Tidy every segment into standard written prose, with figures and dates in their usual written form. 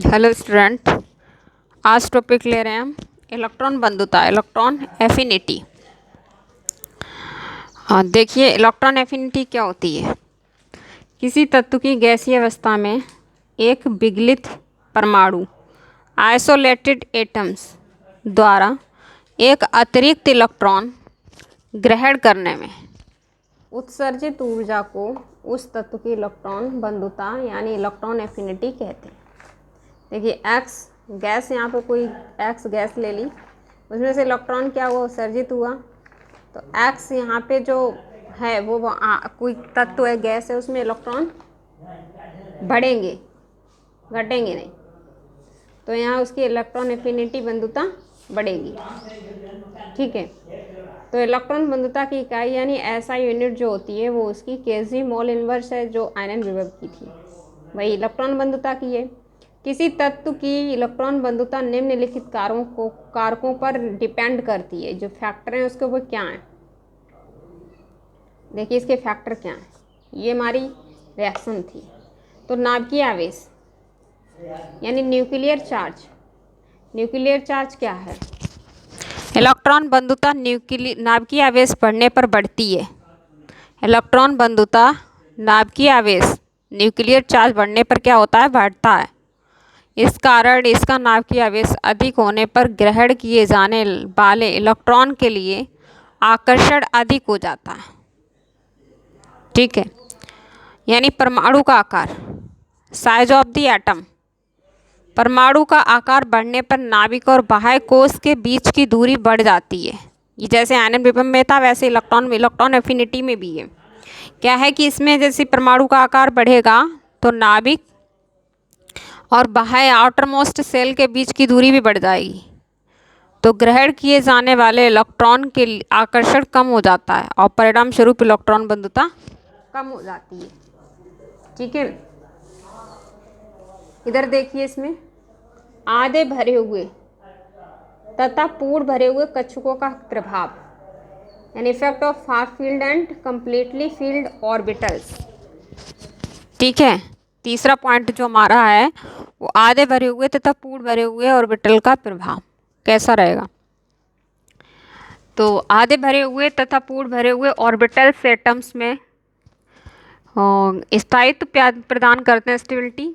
Hello student, आज topic ले रहे हैं हम इलेक्ट्रॉन बंधुता, इलेक्ट्रॉन एफिनिटी। हाँ, देखिए इलेक्ट्रॉन एफिनिटी क्या होती है। किसी तत्व की गैसीय अवस्था में एक विगलित परमाणु आइसोलेटेड एटम्स द्वारा एक अतिरिक्त इलेक्ट्रॉन ग्रहण करने में उत्सर्जित ऊर्जा को उस तत्व की इलेक्ट्रॉन बंधुता यानी इलेक्ट्रॉन एफिनिटी कहते हैं। देखिए एक्स गैस, यहाँ पे कोई एक्स गैस ले ली, उसमें से इलेक्ट्रॉन क्या हुआ, उत्सर्जित हुआ। तो एक्स यहाँ पे जो है वो कोई तत्व है, गैस है, उसमें इलेक्ट्रॉन बढ़ेंगे, घटेंगे नहीं। तो यहाँ उसकी इलेक्ट्रॉन एफिनिटी बंधुता बढ़ेगी। ठीक है, तो इलेक्ट्रॉन बंधुता की इकाई यानी ऐसा यूनिट जो होती है वो उसकी केजी मोल इनवर्स है, जो आयनन विभव की थी, वही इलेक्ट्रॉन बंधुता की है। किसी तत्व की इलेक्ट्रॉन बंधुता निम्नलिखित कारकों पर डिपेंड करती है। जो फैक्टर हैं उसके ऊपर क्या है, देखिए इसके फैक्टर क्या हैं। ये हमारी रिएक्शन थी। तो नाभिकीय आवेश यानी न्यूक्लियर चार्ज। न्यूक्लियर चार्ज क्या है, इलेक्ट्रॉन बंधुता नाभिकीय आवेश बढ़ने पर बढ़ती है। इलेक्ट्रॉन बंधुता नाभिकीय आवेश न्यूक्लियर चार्ज बढ़ने पर क्या होता है, बढ़ता है। इस कारण इसका नाभिकीय आवेश अधिक होने पर ग्रहण किए जाने वाले इलेक्ट्रॉन के लिए आकर्षण अधिक हो जाता है। ठीक है, यानी परमाणु का आकार, साइज ऑफ द एटम। परमाणु का आकार बढ़ने पर नाभिक और बाह्य कोश के बीच की दूरी बढ़ जाती है। ये जैसे आयनन विभव में था वैसे इलेक्ट्रॉन एफिनिटी में भी है। क्या है कि इसमें जैसे परमाणु का आकार बढ़ेगा तो नाभिक और बाह्य आउटरमोस्ट सेल के बीच की दूरी भी बढ़ जाएगी, तो ग्रहण किए जाने वाले इलेक्ट्रॉन के आकर्षण कम हो जाता है और परिणाम स्वरूप इलेक्ट्रॉन बंधुता कम हो जाती है। ठीक है, इधर देखिए, इसमें आधे भरे हुए तथा पूर्ण भरे हुए कक्षकों का प्रभाव यानी effect of half field and completely field orbitals. ठीक है, तीसरा पॉइंट जो हमारा है वो आधे भरे हुए तथा पूर्ण भरे हुए ऑर्बिटल का प्रभाव कैसा रहेगा। तो आधे भरे हुए तथा पूर्ण भरे हुए ऑर्बिटल एटम्स में स्थायित्व प्रदान करते हैं, स्टेबिलिटी।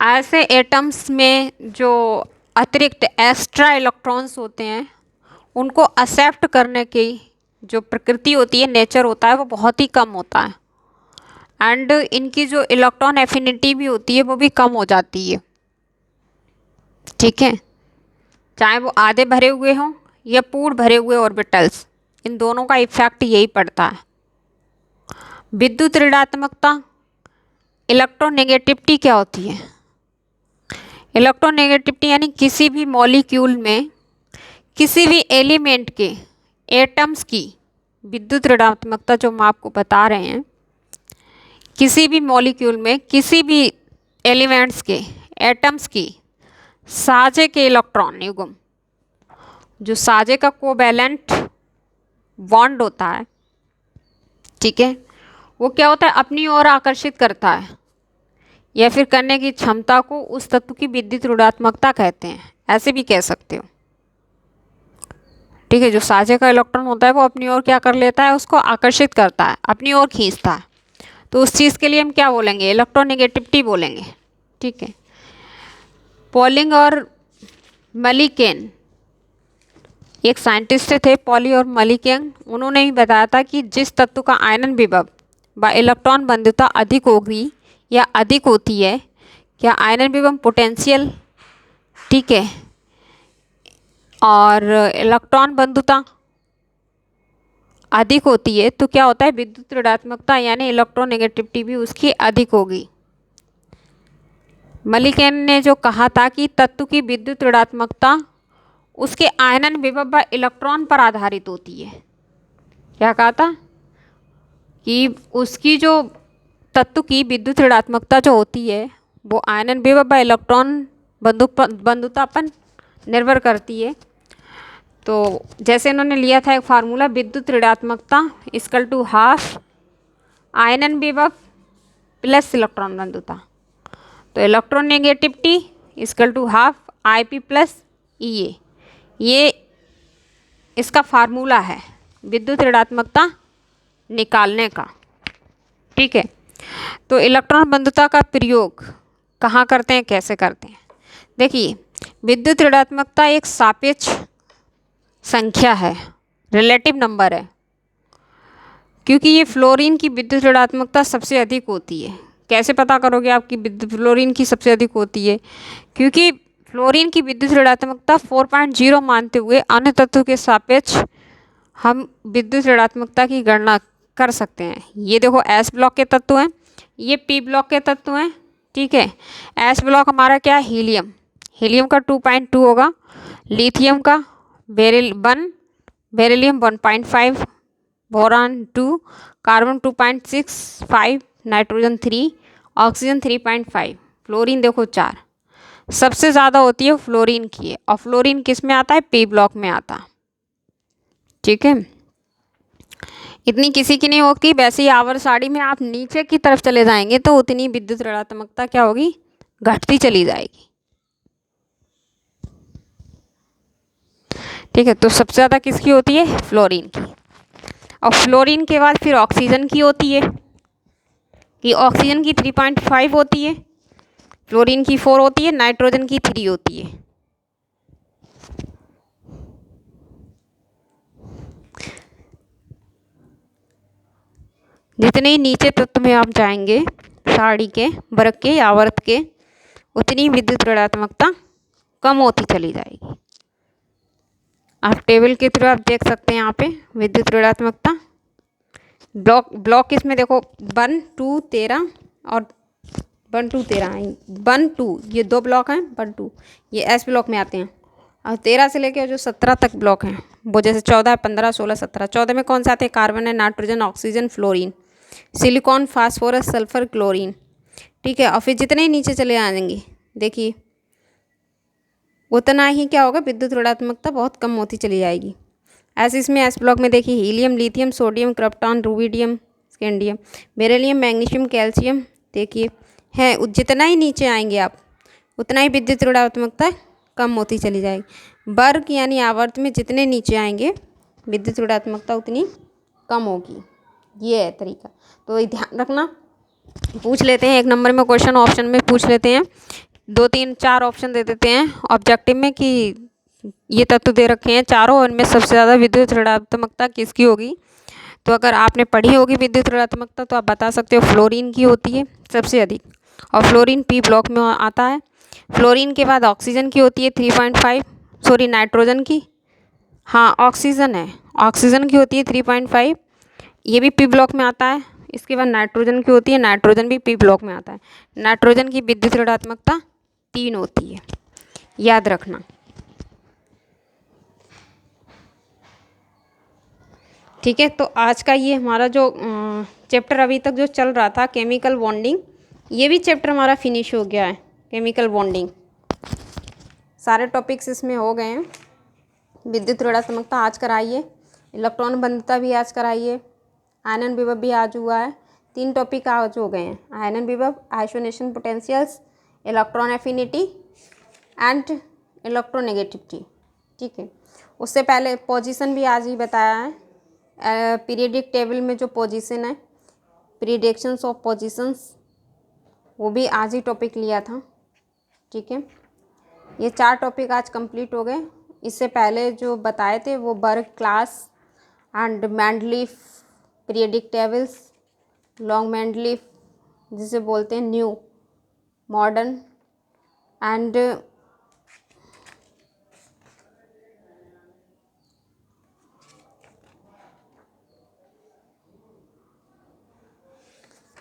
ऐसे एटम्स में जो अतिरिक्त एक्स्ट्रा इलेक्ट्रॉन्स होते हैं उनको एक्सेप्ट करने की जो प्रकृति होती है, नेचर होता है, वो बहुत ही कम होता है। एंड इनकी जो इलेक्ट्रॉन एफिनिटी भी होती है वो भी कम हो जाती है। ठीक है, चाहे वो आधे भरे हुए हों या पूर्ण भरे हुए ऑर्बिटल्स, इन दोनों का इफेक्ट यही पड़ता है। विद्युत ऋणात्मकता, इलेक्ट्रोनेगेटिविटी क्या होती है। इलेक्ट्रोनेगेटिविटी यानी किसी भी मॉलिक्यूल में किसी भी एलिमेंट के एटम्स की विद्युत ऋणात्मकता जो हम आपको बता रहे हैं, किसी भी मॉलिक्यूल में किसी भी एलिमेंट्स के एटम्स की साझे के इलेक्ट्रॉन युग्म, जो साझे का कोवैलेंट बॉन्ड होता है, ठीक है, वो क्या होता है, अपनी ओर आकर्षित करता है या फिर करने की क्षमता को उस तत्व की विद्युत ऋणात्मकता कहते हैं, ऐसे भी कह सकते हो। ठीक है, जो साझे का इलेक्ट्रॉन होता है वो अपनी ओर क्या कर लेता है, उसको आकर्षित करता है, अपनी ओर खींचता है। तो उस चीज़ के लिए हम क्या बोलेंगे, इलेक्ट्रोनेगेटिविटी बोलेंगे। ठीक है, पॉलिंग और मलिकेन एक साइंटिस्ट थे, पॉली और मलिकेन, उन्होंने ही बताया था कि जिस तत्व का आयनन विभव व इलेक्ट्रॉन बंधुता अधिक होगी या अधिक होती है, क्या आयनन विभव पोटेंशियल, ठीक है, और इलेक्ट्रॉन बंधुता अधिक होती है, तो क्या होता है, विद्युत ऋणात्मकता यानी इलेक्ट्रोनेगेटिविटी भी उसकी अधिक होगी। मलिकेन ने जो कहा था कि तत्व की विद्युत ऋणात्मकता उसके आयनन विभव व इलेक्ट्रॉन पर आधारित होती है। क्या कहा था कि उसकी जो तत्व की विद्युत ऋणात्मकता जो होती है वो आयनन विभव व इलेक्ट्रॉन बंधुता पर निर्भर करती है। तो जैसे इन्होंने लिया था एक फार्मूला, विद्युत ऋणात्मकता इक्वल टू हाफ आयनन विभव प्लस इलेक्ट्रॉन बंधुता, तो electronegativity equal to half Ip plus E ये इसका फार्मूला है विद्युत ऋणात्मकता निकालने का। ठीक है, तो इलेक्ट्रॉन बंधुता का प्रयोग कहाँ करते हैं, कैसे करते हैं? देखिए, विद्युत ऋणात्मकता एक सापेक्ष संख्या है, रिलेटिव नंबर है, क्योंकि ये फ्लोरीन की विद्युत ऋणात्मकता सबसे अधिक होती है। कैसे पता करोगे आपकी फ्लोरीन की सबसे अधिक होती है? क्योंकि फ्लोरीन की विद्युत ऋणात्मकता 4.0 मानते हुए अन्य तत्व के सापेक्ष हम विद्युत ऋणात्मकता की गणना कर सकते हैं। ये देखो एस ब्लॉक के तत्व हैं, ये पी ब्लॉक के तत्व हैं। ठीक है, एस ब्लॉक हमारा क्या है? हीलियम। हीलियम का 2.2 होगा, लिथियम का beryllium 1.5, boron 2, carbon 2.65, nitrogen 3, oxygen 3.5, fluorine देखो 4। सबसे ज़्यादा होती है फ्लोरीन की है, और फ्लोरीन किस में आता है? पी ब्लॉक में आता। ठीक है, इतनी किसी की नहीं होती। वैसे ही आवर्त सारणी में आप नीचे की तरफ चले जाएंगे तो उतनी विद्युत ऋणात्मकता क्या होगी? घटती चली जाएगी। ठीक है, तो सबसे ज़्यादा किसकी होती है? फ्लोरीन की। और फ्लोरीन के बाद फिर ऑक्सीजन की होती है, कि ऑक्सीजन की 3.5 होती है, फ्लोरीन की 4 होती है, नाइट्रोजन की 3 होती है। जितने ही नीचे तत्व में आप जाएंगे सारणी के, वर्ग के, आवर्त के, उतनी विद्युत ऋणात्मकता कम होती चली जाएगी। आप टेबल के थ्रू आप देख सकते हैं यहाँ पे विद्युत ऋणात्मकता। ब्लॉक इसमें देखो 1, 2, 13 और 1, 2, 13 हैं। 1, 2 ये 2 ब्लॉक हैं, 1, 2 ये एस ब्लॉक में आते हैं। और 13 से लेकर जो 17 तक ब्लॉक हैं, वो जैसे 14, 15, 16, 17। 14 में कौन से आते हैं? कार्बन है, nitrogen, oxygen, fluorine, silicon, phosphorus, sulphur, chlorine. ठीक है, और फिर जितने ही नीचे चले आएंगे देखिए उतना ही क्या होगा? विद्युत ऋणात्मकता बहुत कम होती चली जाएगी। ऐसे इसमें एस ब्लॉक में देखिए helium, lithium, sodium, krypton, rubidium, scandium, beryllium, magnesium, calcium देखिए है। जितना ही नीचे आएंगे आप उतना ही विद्युत ऋणात्मकता कम होती चली जाएगी। वर्ग यानी आवर्त में जितने नीचे आएंगे विद्युत ऋणात्मकता उतनी कम होगी। ये है तरीका, तो ये ध्यान रखना। पूछ लेते हैं 1 नंबर में क्वेश्चन, ऑप्शन में पूछ लेते हैं, 2, 3, 4 ऑप्शन दे देते हैं ऑब्जेक्टिव में कि ये तत्व दे रखे हैं चारों, और इनमें सबसे ज़्यादा विद्युत ऋणात्मकता किसकी होगी? तो अगर आपने पढ़ी होगी विद्युत ऋणात्मकता तो आप बता सकते हो फ्लोरीन की होती है सबसे अधिक, और फ्लोरीन पी ब्लॉक में आता है। फ्लोरीन के बाद ऑक्सीजन की होती है 3.5, सॉरी नाइट्रोजन की, हाँ ऑक्सीजन है, ऑक्सीजन की होती है 3.5, ये भी पी ब्लॉक में आता है। इसके बाद नाइट्रोजन की होती है, नाइट्रोजन भी पी ब्लॉक में आता है। नाइट्रोजन की विद्युत ऋणात्मकता 3 होती है, याद रखना। ठीक है, तो आज का ये हमारा जो चैप्टर अभी तक जो चल रहा था केमिकल बॉन्डिंग, ये भी चैप्टर हमारा फिनिश हो गया है। केमिकल बॉन्डिंग सारे टॉपिक्स इसमें हो गए हैं। विद्युत ऋणात्मकता आज कराइए, इलेक्ट्रॉन बंधुता भी आज कराइए, आयनन विभव भी आज हुआ है। 3 टॉपिक आज हो गए हैं, आयनन विभव, ionisation potentials, electron affinity and electronegativity. ठीक है, उससे पहले पोजीशन भी आज ही बताया है। पीरियडिक टेबल में जो पोजीशन है, प्रीडिक्शंस ऑफ पोजीशंस, वो भी आज ही टॉपिक लिया था। ठीक है, ये 4 टॉपिक आज कंप्लीट हो गए। इससे पहले जो बताए थे वो बर्ग class and Mendeleev periodic tables, long Mendeleev जिसे बोलते हैं न्यू मॉडर्न, एंड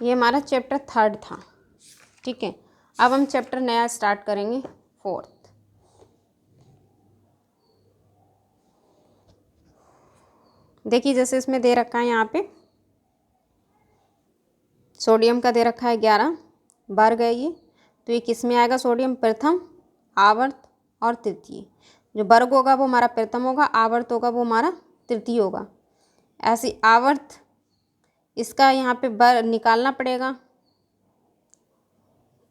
ये हमारा चैप्टर 3 था। ठीक है, अब हम चैप्टर नया स्टार्ट करेंगे 4th। देखिए जैसे इसमें दे रखा है यहाँ पे सोडियम का दे रखा है 11 वर्ग है ये, तो ये किस में आएगा? सोडियम प्रथम, आवर्त और तृतीय। जो वर्ग होगा वो हमारा प्रथम होगा, आवर्त होगा वो हमारा तृतीय होगा। ऐसी आवर्त इसका यहाँ पे निकालना पड़ेगा,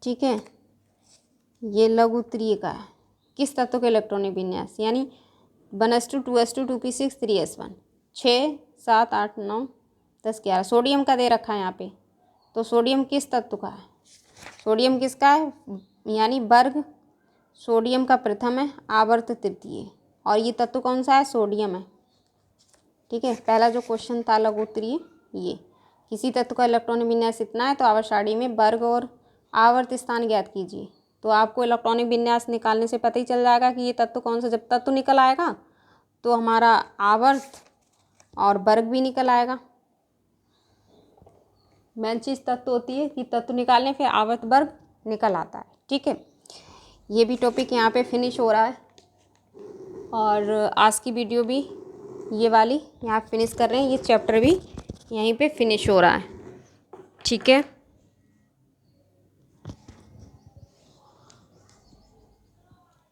ठीक है। ये लघु उत्तरीय का है, किस तत्व के इलेक्ट्रॉनिक विन्यास, यानी 1s2 2s2 2p6 3s1 6 7 8 9 10 11 sodium का दे रखा है यहाँ पे। तो सोडियम किस तत्व का है, सोडियम किसका है, यानी वर्ग सोडियम का प्रथम है, आवर्त तृतीय, और ये तत्व कौन सा है, सोडियम है, ठीक है। पहला जो क्वेश्चन था लघु उत्तरीय, ये किसी तत्व का इलेक्ट्रॉनिक विन्यास इतना है तो आवर्त सारणी में वर्ग और आवर्त स्थान ज्ञात कीजिए। तो आपको इलेक्ट्रॉनिक विन्यास निकालने से पता ही चल जाएगा कि ये तत्व कौन सा, जब तत्व निकल आएगा तो हमारा आवर्त और वर्ग भी निकल आएगा। मेन चीज़ तत्व होती है कि तत्व निकालने फिर आवर्त वर्ग निकल आता है, ठीक है। ये भी टॉपिक यहाँ पे फिनिश हो रहा है, और आज की वीडियो भी ये वाली यहाँ फिनिश कर रहे हैं, ये चैप्टर भी यहीं पे फिनिश हो रहा है, ठीक है।